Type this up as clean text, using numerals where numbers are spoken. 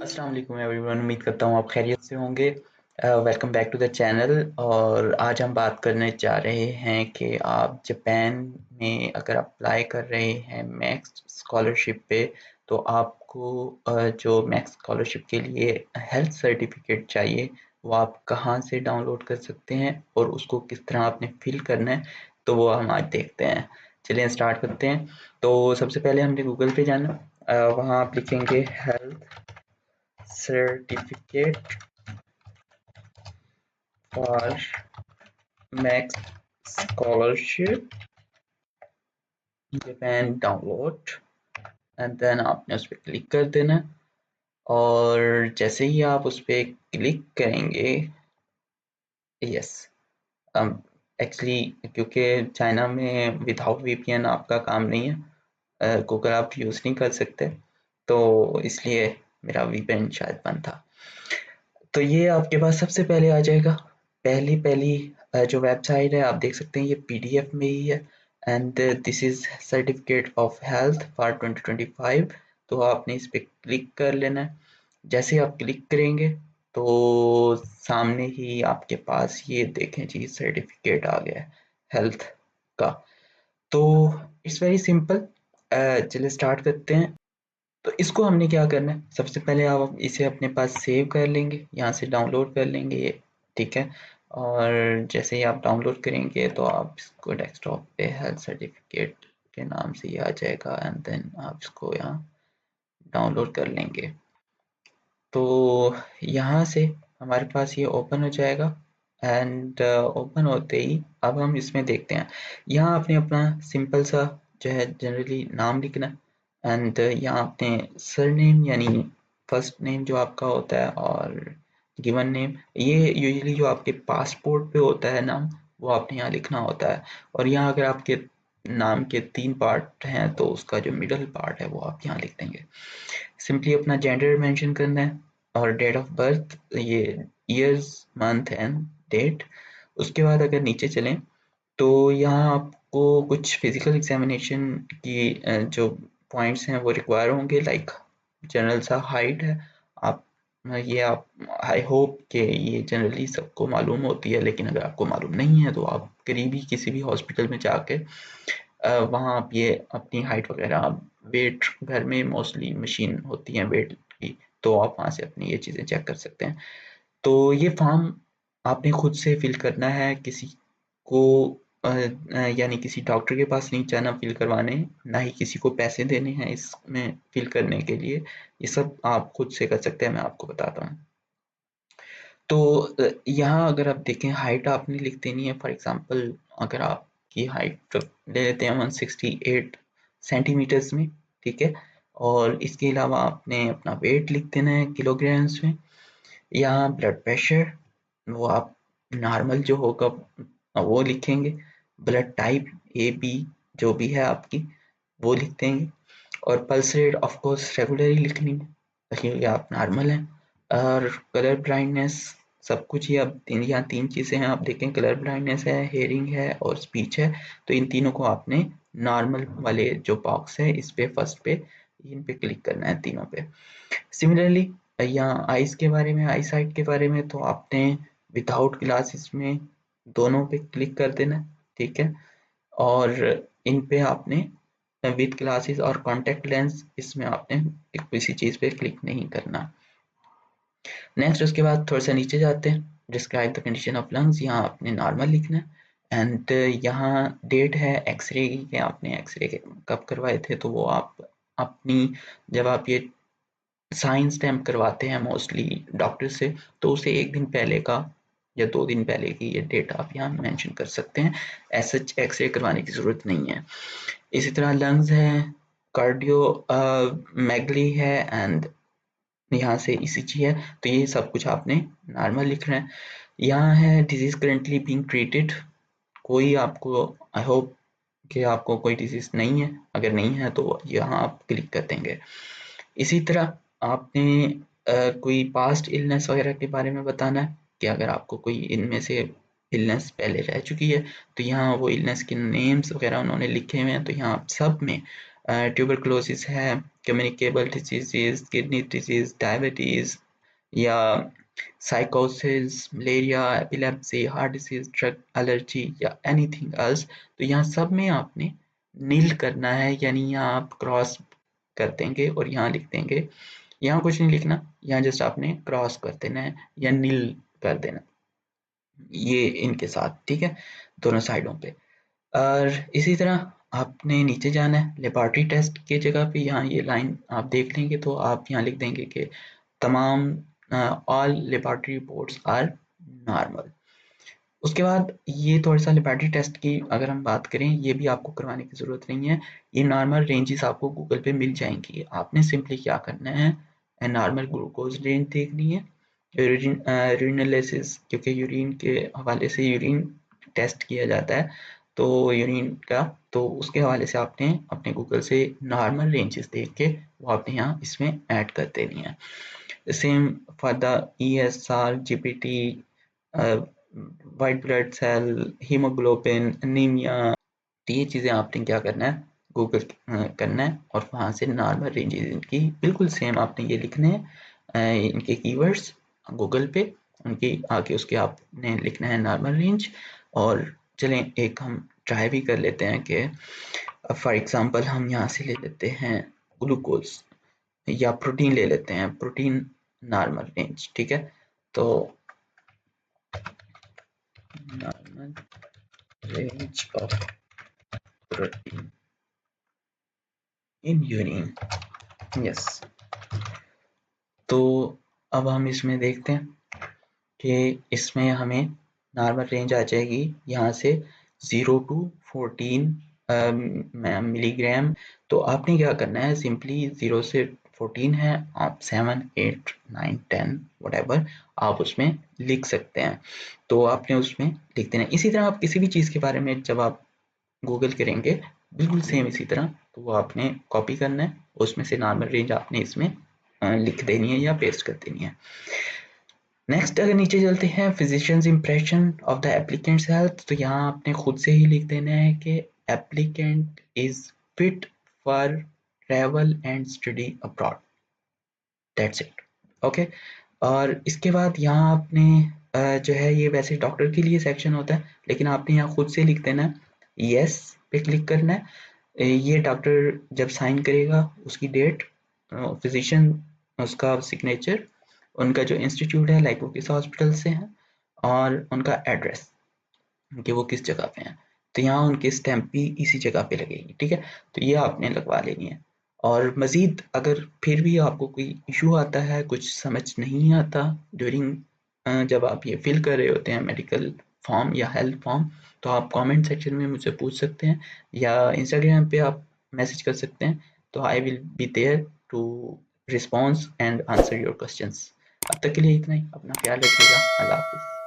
अस्सलाम वालेकुम एवरीवन। उम्मीद करता हूँ आप खैरियत से होंगे। Welcome back to the channel. और आज हम बात करने जा रहे हैं कि आप जापान में अगर अप्लाई कर रहे हैं मैक्स स्कॉलरशिप पे, तो आपको जो मैक्स स्कॉलरशिप के लिए हेल्थ सर्टिफिकेट चाहिए वो आप कहाँ से डाउनलोड कर सकते हैं और उसको किस तरह आपने फिल करना है, तो वो हम आज देखते हैं। चलिए स्टार्ट करते हैं। तो सबसे पहले हमने गूगल पे जाना। वहाँ आप लिखेंगे health certificate for max scholarship Japan download and then आपने उस पर क्लिक कर देना है। और जैसे ही आप उस पर क्लिक करेंगे, यस, एक्चुअली क्योंकि चाइना में विदाउट वीपीएन आपका काम नहीं है, गूगल आप यूज़ नहीं कर सकते, तो इसलिए मेरा वीपीएन शायद बंद था। तो ये आपके पास सबसे पहले आ जाएगा। पहली पहली जो वेबसाइट है आप देख सकते हैं, ये पीडीएफ में ही है। And this is certificate of health for 2025। तो आपने इस पे क्लिक कर लेना है। जैसे आप क्लिक करेंगे तो सामने ही आपके पास ये देखें जी, सर्टिफिकेट आ गया है हेल्थ का। तो इट्स वेरी सिंपल। चलिए स्टार्ट करते हैं। तो इसको हमने क्या करना है, सबसे पहले आप इसे अपने पास सेव कर लेंगे, यहाँ से डाउनलोड कर लेंगे ये, ठीक है। और जैसे ही आप डाउनलोड करेंगे तो आप इसको डेस्कटॉप पे हेल्थ सर्टिफिकेट के नाम से ये आ जाएगा एंड देन आप इसको यहाँ डाउनलोड कर लेंगे। तो यहाँ से हमारे पास ये ओपन हो जाएगा। एंड ओपन होते ही अब हम इसमें देखते हैं, यहाँ आपने अपना सिंपल सा जो है जनरली नाम लिखना है। एंड यहाँ आपने सरनेम यानी फर्स्ट नेम जो आपका होता है और गिवन नेम, ये यूजुअली जो आपके पासपोर्ट पे होता है नाम, वो आपने यहाँ लिखना होता है। और यहाँ अगर आपके नाम के 3 पार्ट हैं तो उसका जो मिडल पार्ट है वो आप यहाँ लिख देंगे। सिंपली अपना जेंडर मेंशन करना है और डेट ऑफ बर्थ, ये ईयर्स मंथ एंड डेट। उसके बाद अगर नीचे चलें तो यहाँ आपको कुछ फिजिकल एग्जामिनेशन की जो पॉइंट्स हैं वो रिक्वायर होंगे, लाइक जनरल सा हाइट है। आप ये आप आई होप कि ये जनरली सबको मालूम होती है, लेकिन अगर आपको मालूम नहीं है तो आप करीबी किसी भी हॉस्पिटल में जाके वहाँ आप ये अपनी हाइट वगैरह, वेट, घर में मोस्टली मशीन होती है वेट की, तो आप वहाँ से अपनी ये चीज़ें चेक कर सकते हैं। तो ये फॉर्म आपने खुद से फिल करना है, किसी को यानी किसी डॉक्टर के पास नहीं जाना फिल करवाने, ना ही किसी को पैसे देने हैं इसमें फिल करने के लिए। ये सब आप खुद से कर सकते हैं, मैं आपको बताता हूँ। तो यहाँ अगर आप देखें हाइट आपने लिख देनी है। फॉर एग्जांपल अगर आपकी हाइट ले लेते हैं 168 सेंटीमीटर्स में, ठीक है। और इसके अलावा आपने अपना वेट लिख देना है किलोग्राम्स में। यहाँ ब्लड प्रेशर वो आप नॉर्मल जो होगा वो लिखेंगे। ब्लड टाइप ए बी जो भी है आपकी वो लिख देंगे। और pulse rate of course regular ही लिखनी है क्योंकि आप नॉर्मल हैं। और कलर ब्लाइंडनेस, सब कुछ ही अब यहाँ 3 चीज़ें हैं, आप देखें कलर ब्लाइंडनेस है, हेयरिंग है और स्पीच है। तो इन तीनों को आपने नॉर्मल वाले जो बॉक्स है इस पे फर्स्ट पे इन पे क्लिक करना है तीनों पे। सिमिलरली यहाँ आइज़ के बारे में, आई साइट के बारे में, तो आपने विदाउट ग्लासेस में दोनों पे क्लिक कर देना है, ठीक है। और इन पे आपने विद ग्लासेस और कॉन्टैक्ट लेंस, इसमें आपने किसी चीज़ पे क्लिक नहीं करना। नेक्स्ट उसके बाद थोड़ा सा नीचे जाते हैं, describe the condition of lungs, यहाँ आपने नॉर्मल लिखना है। एंड यहाँ डेट है एक्सरे की कि आपने एक्सरे कब करवाए थे, तो वो आप अपनी, जब आप ये साइन स्टैम्प करवाते हैं मोस्टली डॉक्टर से, तो उसे 1 दिन पहले का या 2 दिन पहले की ये डेट आप यहाँ मेंशन कर सकते हैं। ऐसा एक्सरे करवाने की ज़रूरत नहीं है। इसी तरह लंग्स है, कार्डियो मैगली है एंड यहाँ से ईसीजी है, तो ये सब कुछ आपने नॉर्मल लिखना है। यहाँ है डिजीज करेंटली बीइंग ट्रीटेड, कोई आपको, आई होप कि आपको कोई डिजीज नहीं है, अगर नहीं है तो यहाँ आप क्लिक कर देंगे। इसी तरह आपने कोई पास्ट इलनेस वगैरह के बारे में बताना है कि अगर आपको कोई इनमें से इलनेस पहले रह चुकी है, तो यहाँ वो इलनेस के नेम्स वगैरह उन्होंने लिखे हुए हैं, तो यहाँ आप सब में ट्यूबरक्लोसिस है, communicable diseases, kidney disease, diabetes या साइकोसिस, malaria, epilepsy, heart disease, drug allergy या एनीथिंग एल्स, तो यहाँ सब में आपने नील करना है, यानी यहाँ आप क्रॉस कर देंगे और यहाँ लिख देंगे। यहाँ कुछ नहीं लिखना, यहाँ जस्ट आपने क्रॉस कर देना है या नील कर देना, ये इनके साथ, ठीक है, दोनों साइडों पे। और इसी तरह आपने नीचे जाना है, लेबॉरेटरी टेस्ट की जगह पे यहाँ ये लाइन आप देख लेंगे तो आप यहाँ लिख देंगे कि तमाम all laboratory reports are normal. उसके बाद ये थोड़ा सा लेबॉरेटरी टेस्ट की अगर हम बात करें, ये भी आपको करवाने की ज़रूरत नहीं है, ये नॉर्मल रेंजेस आपको गूगल पे मिल जाएंगी। आपने सिंपली क्या करना है, नॉर्मल ग्लूकोज रेंज देखनी है, यूरिनालिसिस, क्योंकि यूरिन के हवाले से यूरिन टेस्ट किया जाता है, तो यूरिन का, तो उसके हवाले से आपने अपने गूगल से नॉर्मल रेंजेस देख के वो आपने यहाँ इसमें ऐड कर देनी है। Same for the ESR, GPT, white blood cell, haemoglobin, anaemia, तो ये चीज़ें आपने क्या करना है, गूगल करना है और वहाँ से नॉर्मल रेंजेस इनकी बिल्कुल सेम आपने ये लिखने हैं, इनके कीवर्ड्स गूगल पे, उनकी आके उसके आपने लिखना है नॉर्मल रेंज। और चलें एक हम ट्राई भी कर लेते हैं कि फॉर एग्जांपल हम यहाँ से ले लेते हैं ग्लूकोज या प्रोटीन ले लेते हैं, प्रोटीन नॉर्मल रेंज, ठीक है, तो normal range of protein in urine, yes. तो अब हम इसमें देखते हैं कि इसमें हमें नॉर्मल रेंज आ जाएगी यहाँ से 0 to 14 मिलीग्राम। तो आपने क्या करना है, सिंपली 0 से 14 है, आप 7, 8, 9, 10 व्हाटएवर आप उसमें लिख सकते हैं, तो आपने उसमें लिख देना है। इसी तरह आप किसी भी चीज़ के बारे में जब आप गूगल करेंगे बिल्कुल सेम इसी तरह, तो वो आपने कॉपी करना है, उसमें से नॉर्मल रेंज आपने इसमें लिख देनी है या पेस्ट कर देनी है। नेक्स्ट अगर नीचे चलते हैं, physicians impression of the applicants health, तो यहाँ आपने खुद से ही लिख देना है कि applicant is fit for travel and study abroad, that's it, okay. और इसके बाद यहाँ आपने जो है, ये वैसे डॉक्टर के लिए सेक्शन होता है, लेकिन आपने यहाँ खुद से लिख देना है, यस पे क्लिक करना है। ये डॉक्टर जब साइन करेगा उसकी डेट, फिजिशियन उसका सिग्नेचर, उनका जो इंस्टीट्यूट है, लाइक वो किस हॉस्पिटल से हैं, और उनका एड्रेस कि वो किस जगह पे हैं, तो यहाँ उनकी स्टैंप भी इसी जगह पे लगेगी, ठीक है, तो ये आपने लगवा लेनी है। और मज़ीद अगर फिर भी आपको कोई इशू आता है, कुछ समझ नहीं आता ड्यूरिंग जब आप ये फिल कर रहे होते हैं मेडिकल फॉर्म या हेल्थ फॉर्म, तो आप कमेंट सेक्शन में मुझसे पूछ सकते हैं या इंस्टाग्राम पे आप मैसेज कर सकते हैं, तो I will be there to response and answer your questions. अब तक के लिए इतना ही, अपना ख्याल रखिएगा, अल्लाह हाफिज़।